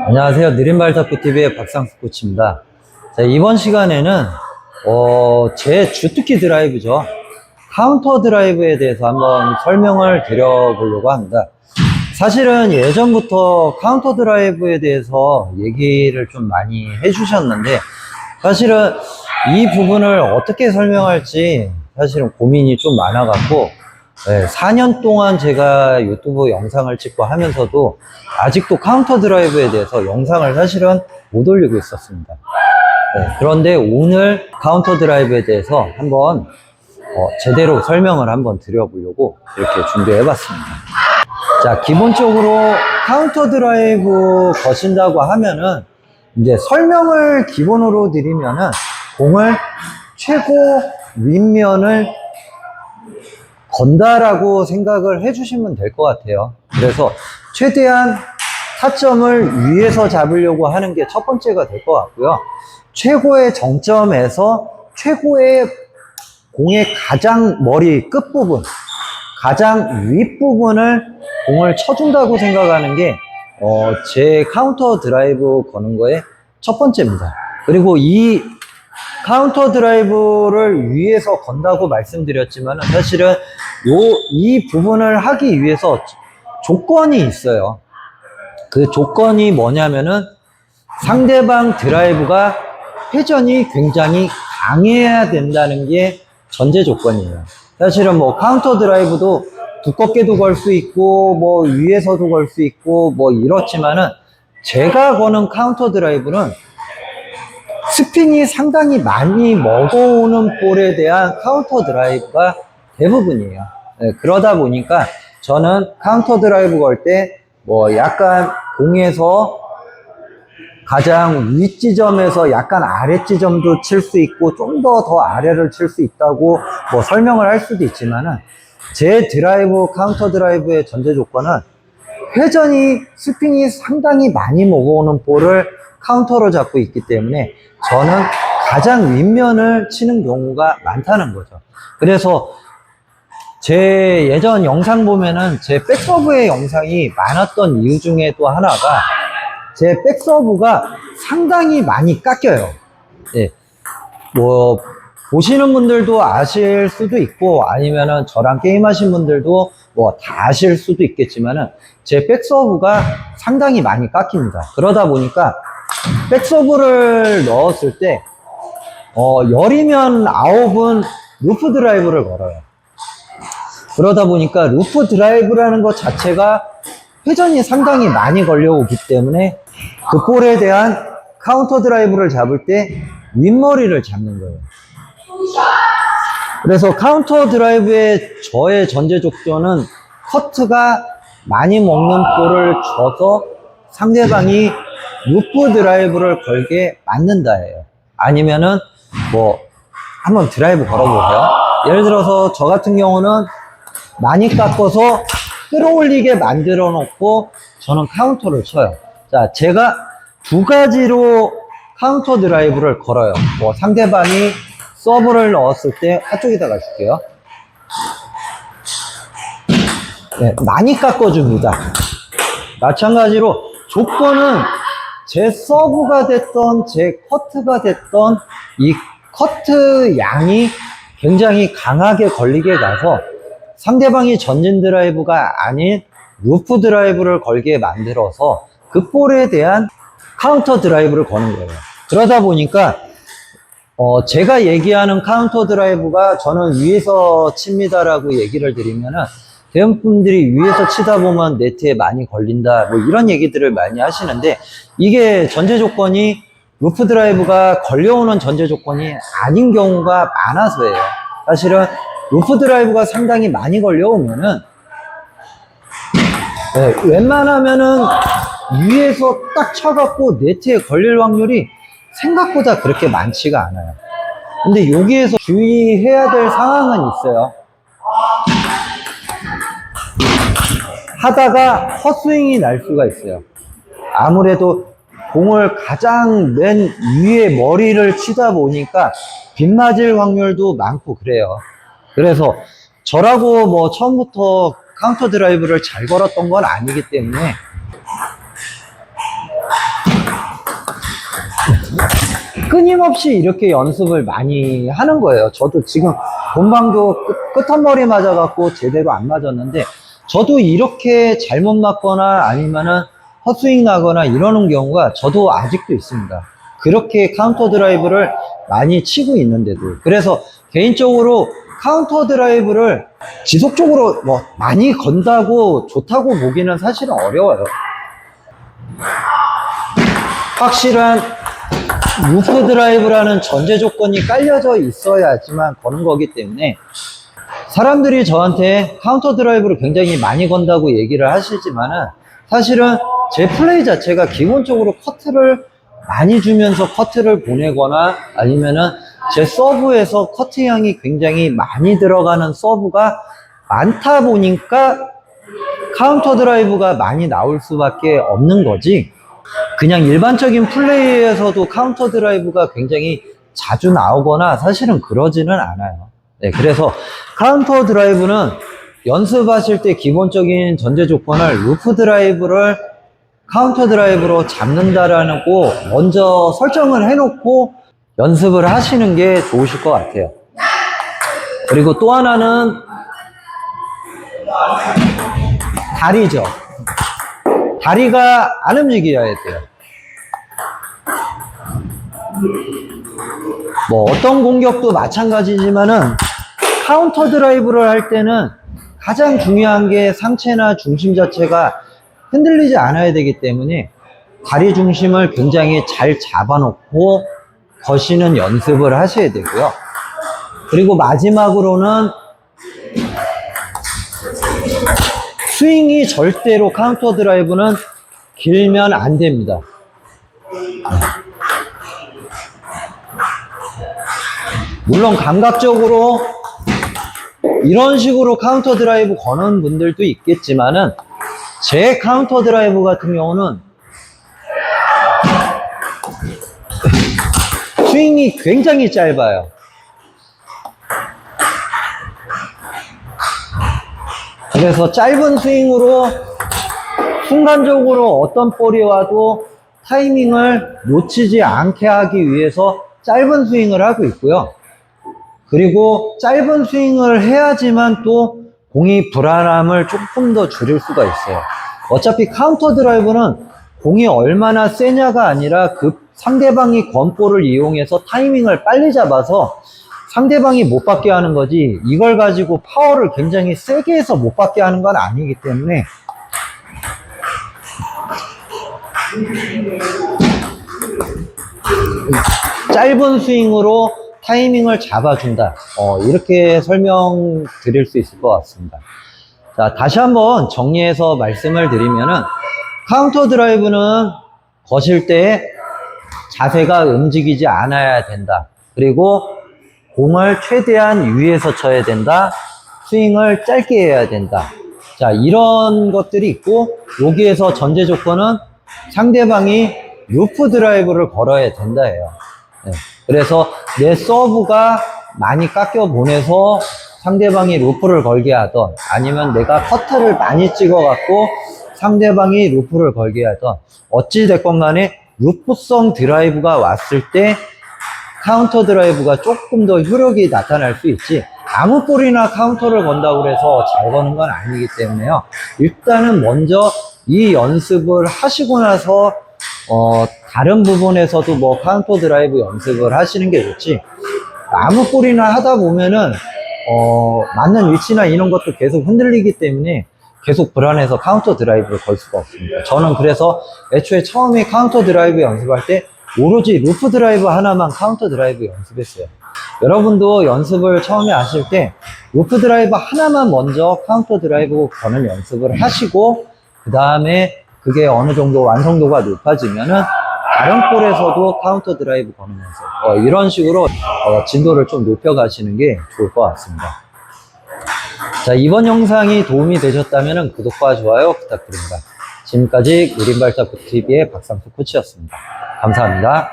안녕하세요. 느린발탁구TV의 박상수 코치입니다. 자, 이번 시간에는 제 주특기 드라이브죠. 카운터 드라이브에 대해서 한번 설명을 드려보려고 합니다. 사실은 예전부터 카운터 드라이브에 대해서 얘기를 좀 많이 해주셨는데, 사실은 이 부분을 어떻게 설명할지 사실은 고민이 좀 많아갖고 4년 동안 제가 유튜브 영상을 찍고 하면서도 아직도 카운터 드라이브에 대해서 영상을 사실은 못 올리고 있었습니다. 그런데 오늘 카운터 드라이브에 대해서 한번 제대로 설명을 한번 드려보려고 이렇게 준비해 봤습니다. 자, 기본적으로 카운터 드라이브 거신다고 하면은 이제 설명을 기본으로 드리면은 공을 최고 윗면을 건다라고 생각을 해주시면 될 것 같아요. 그래서 최대한 타점을 위에서 잡으려고 하는 게 첫 번째가 될 것 같고요. 최고의 정점에서 최고의 공의 가장 머리 끝부분, 가장 윗부분을 공을 쳐준다고 생각하는 게 제 카운터 드라이브 거는 거의 첫 번째입니다. 그리고 이 카운터 드라이브를 위에서 건다고 말씀드렸지만 사실은 이 부분을 하기 위해서 조건이 있어요. 그 조건이 뭐냐면은 상대방 드라이브가 회전이 굉장히 강해야 된다는 게 전제 조건이에요. 사실은 뭐 카운터 드라이브도 두껍게도 걸 수 있고 뭐 위에서도 걸 수 있고 뭐 이렇지만은 제가 거는 카운터 드라이브는 스핀이 상당히 많이 먹어오는 볼에 대한 카운터 드라이브가 대부분이에요. 그러다 보니까 저는 카운터 드라이브 걸 때 뭐 약간 공에서 가장 윗 지점에서 약간 아래 지점도 칠 수 있고 좀 더 아래를 칠 수 있다고 뭐 설명을 할 수도 있지만은 제 드라이브 카운터 드라이브의 전제 조건은 회전이 스핀이 상당히 많이 먹어오는 볼을 카운터로 잡고 있기 때문에 저는 가장 윗면을 치는 경우가 많다는 거죠. 그래서 제 예전 영상 보면은 제 백서브의 영상이 많았던 이유 중에 또 하나가 제 백서브가 상당히 많이 깎여요. 뭐 보시는 분들도 아실 수도 있고 아니면은 저랑 게임하신 분들도 뭐 다 아실 수도 있겠지만은 제 백서브가 상당히 많이 깎입니다. 그러다 보니까 백서브를 넣었을 때 10이면 9은 루프 드라이브를 걸어요. 그러다 보니까 루프 드라이브라는 것 자체가 회전이 상당히 많이 걸려오기 때문에 그 볼에 대한 카운터 드라이브를 잡을 때 윗머리를 잡는 거예요. 그래서 카운터 드라이브의 저의 전제 조건은 커트가 많이 먹는 볼을 줘서 상대방이 루프 드라이브를 걸게 만든다예요. 아니면은 뭐 한번 드라이브 걸어보세요. 예를 들어서 저 같은 경우는 많이 깎아서 끌어올리게 만들어 놓고 저는 카운터를 쳐요. 자, 제가 두 가지로 카운터 드라이브를 걸어요. 뭐 상대방이 서브를 넣었을 때 한쪽에다가 줄게요. 많이 깎아줍니다. 마찬가지로 조건은 제 서브가 됐던 제 커트가 됐던 이 커트 양이 굉장히 강하게 걸리게 가서 상대방이 전진 드라이브가 아닌 루프 드라이브를 걸게 만들어서 그 볼에 대한 카운터 드라이브를 거는 거예요. 그러다 보니까 제가 얘기하는 카운터 드라이브가 저는 위에서 칩니다라고 얘기를 드리면은 대부분 분들이 위에서 치다 보면 네트에 많이 걸린다 뭐 이런 얘기들을 많이 하시는데 이게 전제 조건이 루프 드라이브가 걸려오는 전제 조건이 아닌 경우가 많아서예요. 사실은 루프 드라이브가 상당히 많이 걸려오면은 웬만하면은 위에서 딱 쳐갖고 네트에 걸릴 확률이 생각보다 그렇게 많지가 않아요. 근데 여기에서 주의해야 될 상황은 있어요. 하다가 헛스윙이 날 수가 있어요. 아무래도 공을 가장 맨 위에 머리를 치다 보니까 빗 맞을 확률도 많고 그래요. 그래서 저라고 뭐 처음부터 카운터 드라이브를 잘 걸었던 건 아니기 때문에 끊임없이 이렇게 연습을 많이 하는 거예요. 저도 지금 본방도 끝머리 맞아갖고 제대로 안 맞았는데, 저도 이렇게 잘못 맞거나 아니면은 헛스윙 나거나 이러는 경우가 저도 아직도 있습니다. 그렇게 카운터 드라이브를 많이 치고 있는데도. 그래서 개인적으로 카운터 드라이브를 지속적으로 뭐 많이 건다고 좋다고 보기는 사실은 어려워요. 확실한 루프 드라이브라는 전제 조건이 깔려져 있어야지만 거는 거기 때문에, 사람들이 저한테 카운터 드라이브를 굉장히 많이 건다고 얘기를 하시지만은, 사실은 제 플레이 자체가 기본적으로 커트를 많이 주면서 커트를 보내거나, 아니면은 제 서브에서 커트 양이 굉장히 많이 들어가는 서브가 많다 보니까 카운터 드라이브가 많이 나올 수밖에 없는 거지, 그냥 일반적인 플레이에서도 카운터 드라이브가 굉장히 자주 나오거나 사실은 그러지는 않아요. 네, 그래서 카운터 드라이브는 연습하실 때 기본적인 전제 조건을 루프 드라이브를 카운터 드라이브로 잡는다라는 거 먼저 설정을 해놓고 연습을 하시는 게 좋으실 것 같아요. 그리고 또 하나는 다리죠. 다리가 안 움직여야 돼요. 뭐 어떤 공격도 마찬가지지만은 카운터 드라이브를 할 때는 가장 중요한 게 상체나 중심 자체가 흔들리지 않아야 되기 때문에 다리 중심을 굉장히 잘 잡아놓고 거시는 연습을 하셔야 되고요. 그리고 마지막으로는 스윙이 절대로 카운터 드라이브는 길면 안 됩니다. 물론 감각적으로 이런 식으로 카운터 드라이브 거는 분들도 있겠지만은, 제 카운터 드라이브 같은 경우는 스윙이 굉장히 짧아요. 그래서 짧은 스윙으로 순간적으로 어떤 볼이 와도 타이밍을 놓치지 않게 하기 위해서 짧은 스윙을 하고 있고요. 그리고 짧은 스윙을 해야지만 또 공이 불안함을 조금 더 줄일 수가 있어요. 어차피 카운터 드라이브는 공이 얼마나 세냐가 아니라 그 상대방이 건 볼을 이용해서 타이밍을 빨리 잡아서 상대방이 못 받게 하는 거지, 이걸 가지고 파워를 굉장히 세게 해서 못 받게 하는 건 아니기 때문에, 짧은 스윙으로 타이밍을 잡아준다, 이렇게 설명드릴 수 있을 것 같습니다. 자, 다시 한번 정리해서 말씀을 드리면은, 카운터 드라이브는 거실 때 자세가 움직이지 않아야 된다. 그리고 공을 최대한 위에서 쳐야 된다. 스윙을 짧게 해야 된다. 자, 이런 것들이 있고, 여기에서 전제 조건은 상대방이 루프 드라이브를 걸어야 된다예요. 네. 그래서 내 서브가 많이 깎여 보내서 상대방이 루프를 걸게 하던, 아니면 내가 커트를 많이 찍어 갖고 상대방이 루프를 걸게 하던, 어찌 됐건 간에 루프성 드라이브가 왔을 때 카운터 드라이브가 조금 더 효력이 나타날 수 있지, 아무 볼이나 카운터를 건다고 해서 잘 거는 건 아니기 때문에요. 일단은 먼저 이 연습을 하시고 나서 다른 부분에서도 뭐 카운터 드라이브 연습을 하시는 게 좋지, 아무 볼이나 하다 보면은 맞는 위치나 이런 것도 계속 흔들리기 때문에 계속 불안해서 카운터 드라이브를 걸 수가 없습니다. 저는 그래서 애초에 처음에 카운터 드라이브 연습할 때 오로지 루프 드라이브 하나만 카운터 드라이브 연습했어요. 여러분도 연습을 처음에 하실 때 루프 드라이브 하나만 먼저 카운터 드라이브 거는 연습을 하시고, 그 다음에 그게 어느 정도 완성도가 높아지면은 다른 볼에서도 카운터 드라이브 거는 연습, 이런 식으로 진도를 좀 높여 가시는 게 좋을 것 같습니다. 자, 이번 영상이 도움이 되셨다면 구독과 좋아요 부탁드립니다. 지금까지 느림발자국 TV의 박상수 코치였습니다. 감사합니다.